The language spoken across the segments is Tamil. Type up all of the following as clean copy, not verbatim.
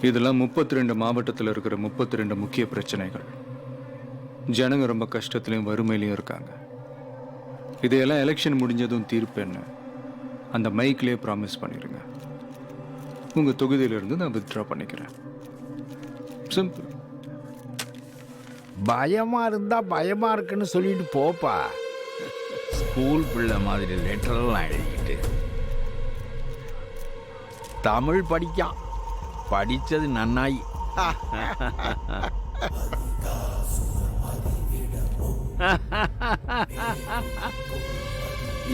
இதெல்லாம் 32 மாவட்டத்தில் இருக்கிற 32 முக்கிய பிரச்சனைகள். ஜனங்க ரொம்ப கஷ்டத்திலையும் வறுமையிலையும் இருக்காங்க. இதையெல்லாம் எலெக்ஷன் முடிஞ்சதும் தீர்ப்பேன்னு அந்த மைக்லேயே ப்ராமிஸ் பண்ணிடுங்க. உங்கள் தொகுதியிலிருந்து நான் வித்ட்ரா பண்ணிக்கிறேன். சிம்பிள். பயமா இருந்தா பயமா இருக்குன்னு சொல்லிட்டு போப்பா. ஸ்கூல் பிள்ளை மாதிரி லெட்டர்லாம் எழுதிக்கிட்டு தமிழ் படிக்கான். படிச்சது நன்னாய்.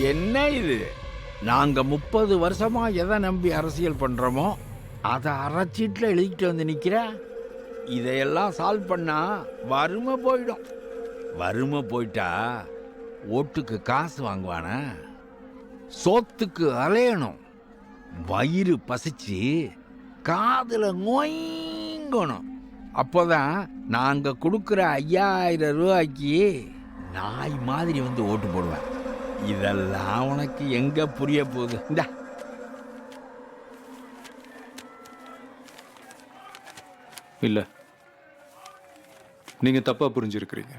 என்ன இது? நாங்க 30 வருஷமா எதை நம்பி அரசியல் பண்றோமோ அதை அரைச்சீட்டில் எழுதிட்டு வந்து நிக்கிற. இதையெல்லாம் சால்வ் பண்ணா வறுமை போயிடும். வறுமை போயிட்டா ஓட்டுக்கு காசு வாங்குவானா? சோத்துக்கு அலையணும். வயிறு பசிச்சு காதுல நோய்ங்கணும். அப்போதான் நாங்க கொடுக்குற 5000 ரூபாய்க்கு நாய் மாதிரி வந்து ஓட்டு போடுவேன். இதெல்லாம் உனக்கு எங்க புரிய போகுது? இந்தா. இல்லை, நீங்கள் தப்பாக புரிஞ்சிருக்கிறீங்க.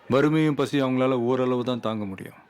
வறுமையும் பசி அவங்களால ஓரளவு தான் தாங்க முடியும்.